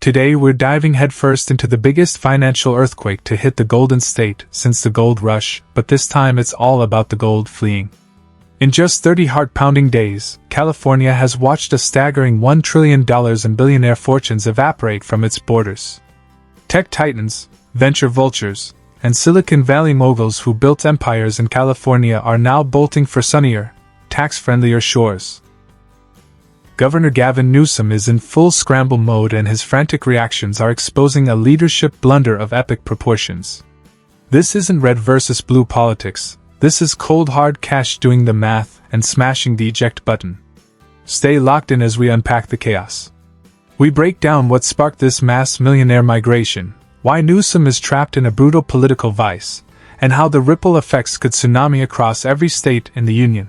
Today we're diving headfirst into the biggest financial earthquake to hit the Golden State since the gold rush, but this time it's all about the gold fleeing. In just 30 heart-pounding days, California has watched a staggering $1 trillion in billionaire fortunes evaporate from its borders. Tech titans, venture vultures, and Silicon Valley moguls who built empires in California are now bolting for sunnier, tax-friendlier shores. Governor Gavin Newsom is in full scramble mode, and his frantic reactions are exposing a leadership blunder of epic proportions. This isn't red versus blue politics, this is cold hard cash doing the math and smashing the eject button. Stay locked in as we unpack the chaos. We break down what sparked this mass millionaire migration, why Newsom is trapped in a brutal political vice, and how the ripple effects could tsunami across every state in the union.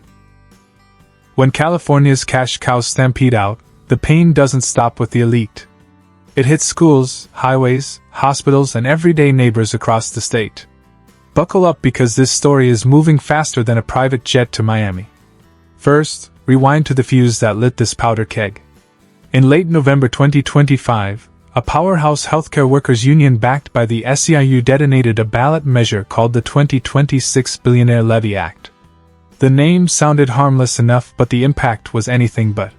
When California's cash cows stampede out, the pain doesn't stop with the elite. It hits schools, highways, hospitals, and everyday neighbors across the state. Buckle up, because this story is moving faster than a private jet to Miami. First, rewind to the fuse that lit this powder keg. In late November 2025, a powerhouse healthcare workers union backed by the SEIU detonated a ballot measure called the 2026 Billionaire Levy Act. The name sounded harmless enough, but the impact was anything but.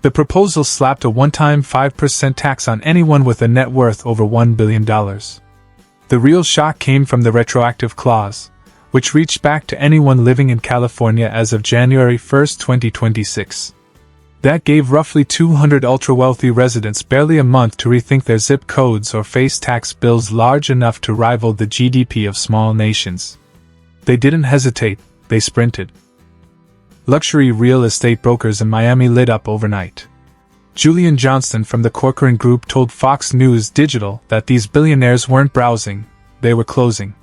The proposal slapped a one-time 5% tax on anyone with a net worth over $1 billion. The real shock came from the retroactive clause, which reached back to anyone living in California as of January 1, 2026. That gave roughly 200 ultra-wealthy residents barely a month to rethink their zip codes or face tax bills large enough to rival the GDP of small nations. They didn't hesitate. They sprinted. Luxury real estate brokers in Miami lit up overnight. Julian Johnston from the Corcoran Group told Fox News Digital that these billionaires weren't browsing, they were closing.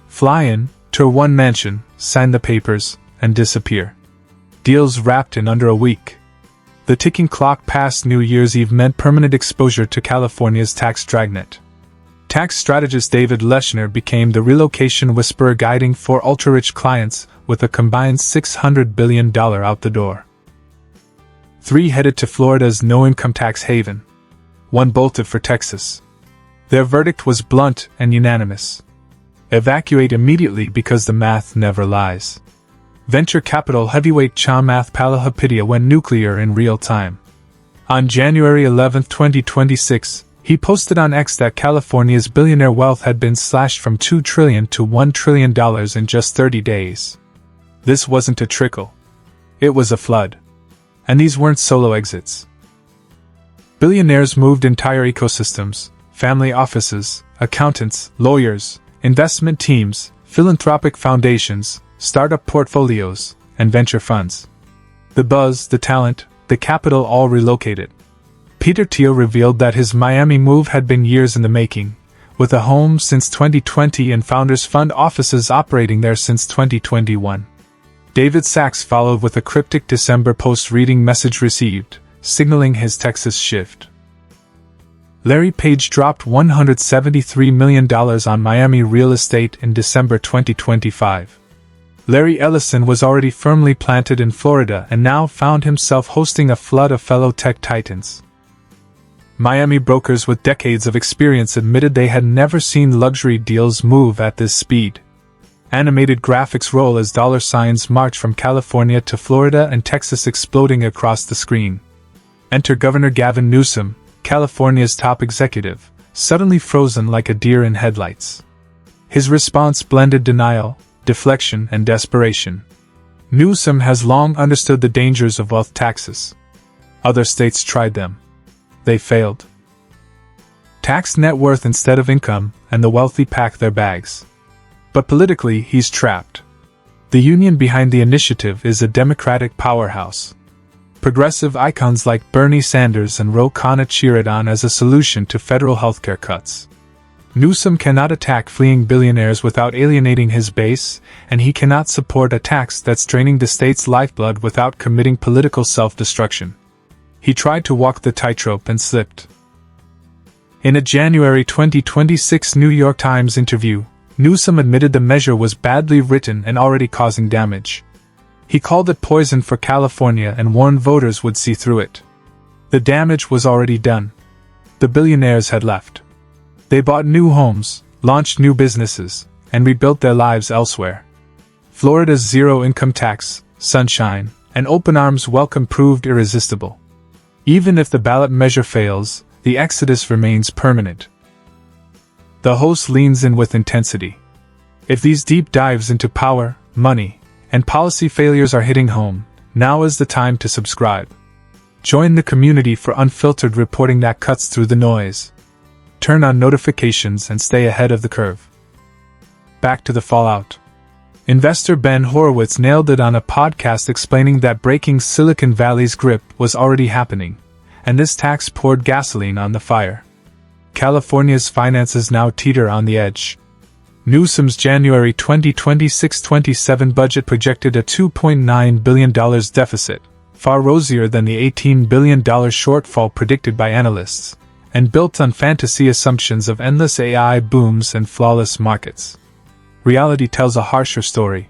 Fly in, tour one mansion, sign the papers, and disappear. Deals wrapped in under a week. The ticking clock past New Year's Eve meant permanent exposure to California's tax dragnet. Tax strategist David Leshner became the relocation whisperer guiding 4 ultra-rich clients with a combined $600 billion out the door. 3 headed to Florida's no-income tax haven. 1 bolted for Texas. Their verdict was blunt and unanimous. Evacuate immediately, because the math never lies. Venture capital heavyweight Chamath Palihapitiya went nuclear in real time. On January 11, 2026, he posted on X that California's billionaire wealth had been slashed from $2 trillion to $1 trillion in just 30 days. This wasn't a trickle. It was a flood. And these weren't solo exits. Billionaires moved entire ecosystems, family offices, accountants, lawyers, investment teams, philanthropic foundations, startup portfolios, and venture funds. The buzz, the talent, the capital all relocated. Peter Thiel revealed that his Miami move had been years in the making, with a home since 2020 and Founders Fund offices operating there since 2021. David Sachs followed with a cryptic December post reading message received, signaling his Texas shift. Larry Page dropped $173 million on Miami real estate in December 2025. Larry Ellison was already firmly planted in Florida and now found himself hosting a flood of fellow tech titans. Miami brokers with decades of experience admitted they had never seen luxury deals move at this speed. Animated graphics roll as dollar signs march from California to Florida and Texas, exploding across the screen. Enter Governor Gavin Newsom, California's top executive, suddenly frozen like a deer in headlights. His response blended denial, deflection, and desperation. Newsom has long understood the dangers of wealth taxes. Other states tried them. They failed. Tax net worth instead of income, and the wealthy pack their bags. But politically, he's trapped. The union behind the initiative is a Democratic powerhouse. Progressive icons like Bernie Sanders and Ro Khanna cheer it on as a solution to federal healthcare cuts. Newsom cannot attack fleeing billionaires without alienating his base, and he cannot support a tax that's draining the state's lifeblood without committing political self-destruction. He tried to walk the tightrope and slipped. In a January 2026 New York Times interview, Newsom admitted the measure was badly written and already causing damage. He called it poison for California and warned voters would see through it. The damage was already done. The billionaires had left. They bought new homes, launched new businesses, and rebuilt their lives elsewhere. Florida's zero income tax, sunshine, and open arms welcome proved irresistible. Even if the ballot measure fails, the exodus remains permanent. The host leans in with intensity. If these deep dives into power, money, and policy failures are hitting home, now is the time to subscribe. Join the community for unfiltered reporting that cuts through the noise. Turn on notifications and stay ahead of the curve. Back to the fallout. Investor Ben Horowitz nailed it on a podcast explaining that breaking Silicon Valley's grip was already happening, and this tax poured gasoline on the fire. California's finances now teeter on the edge. Newsom's January 2026-27 budget projected a $2.9 billion deficit, far rosier than the $18 billion shortfall predicted by analysts, and built on fantasy assumptions of endless AI booms and flawless markets. Reality tells a harsher story.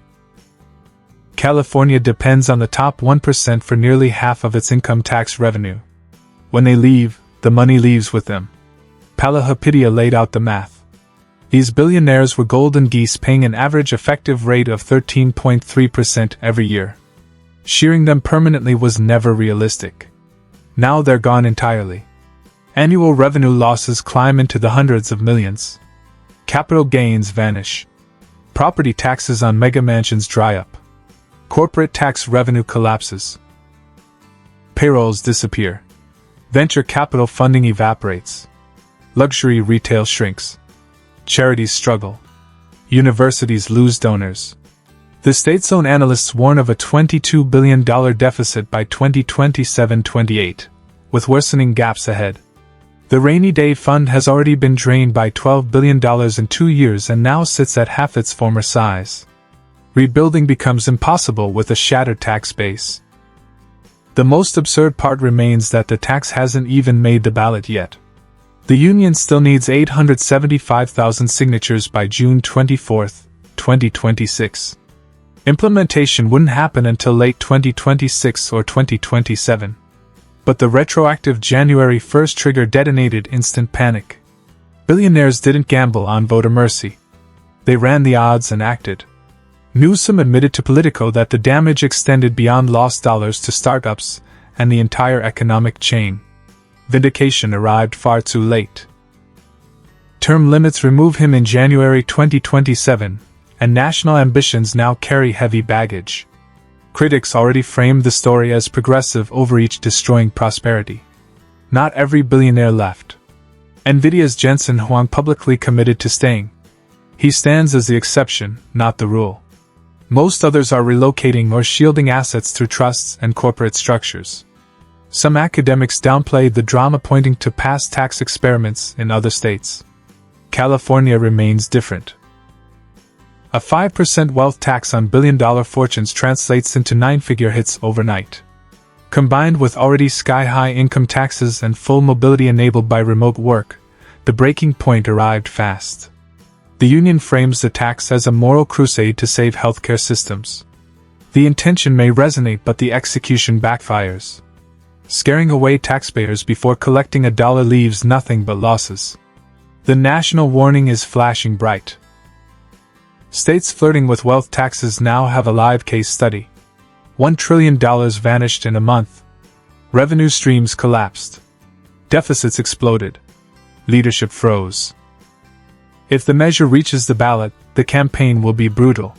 California depends on the top 1% for nearly half of its income tax revenue. When they leave, the money leaves with them. Palahapidia laid out the math. These billionaires were golden geese paying an average effective rate of 13.3% every year. Shearing them permanently was never realistic. Now they're gone entirely. Annual revenue losses climb into the hundreds of millions. Capital gains vanish. Property taxes on mega mansions dry up. Corporate tax revenue collapses. Payrolls disappear. Venture capital funding evaporates. Luxury retail shrinks. Charities struggle. Universities lose donors. The state's own analysts warn of a $22 billion deficit by 2027-28, with worsening gaps ahead. The rainy day fund has already been drained by $12 billion in 2 years and now sits at half its former size. Rebuilding becomes impossible with a shattered tax base. The most absurd part remains that the tax hasn't even made the ballot yet. The union still needs 875,000 signatures by June 24, 2026. Implementation wouldn't happen until late 2026 or 2027. But the retroactive January 1st trigger detonated instant panic. Billionaires didn't gamble on voter mercy. They ran the odds and acted. Newsom admitted to Politico that the damage extended beyond lost dollars to startups and the entire economic chain. Vindication arrived far too late. Term limits remove him in January 2027, and national ambitions now carry heavy baggage. Critics already framed the story as progressive overreach destroying prosperity. Not every billionaire left. Nvidia's Jensen Huang publicly committed to staying. He stands as the exception, not the rule. Most others are relocating or shielding assets through trusts and corporate structures. Some academics downplayed the drama, pointing to past tax experiments in other states. California remains different. A 5% wealth tax on billion-dollar fortunes translates into 9-figure hits overnight. Combined with already sky-high income taxes and full mobility enabled by remote work, the breaking point arrived fast. The union frames the tax as a moral crusade to save healthcare systems. The intention may resonate, but the execution backfires. Scaring away taxpayers before collecting a dollar leaves nothing but losses. The national warning is flashing bright. States flirting with wealth taxes now have a live case study. $1 trillion vanished in a month. Revenue streams collapsed. Deficits exploded. Leadership froze. If the measure reaches the ballot, the campaign will be brutal.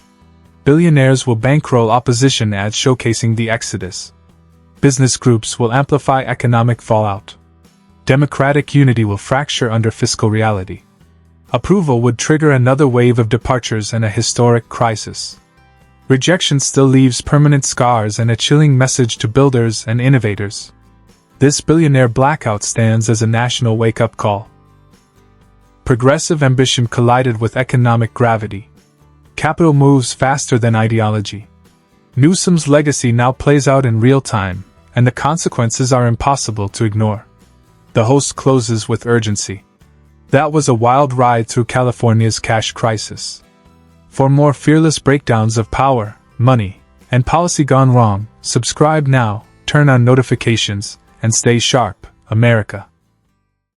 Billionaires will bankroll opposition ads showcasing the exodus. Business groups will amplify economic fallout. Democratic unity will fracture under fiscal reality. Approval would trigger another wave of departures and a historic crisis. Rejection still leaves permanent scars and a chilling message to builders and innovators. This billionaire blackout stands as a national wake-up call. Progressive ambition collided with economic gravity. Capital moves faster than ideology. Newsom's legacy now plays out in real time, and the consequences are impossible to ignore. The host closes with urgency. That was a wild ride through California's cash crisis. For more fearless breakdowns of power, money, and policy gone wrong, subscribe now, turn on notifications, and stay sharp, America.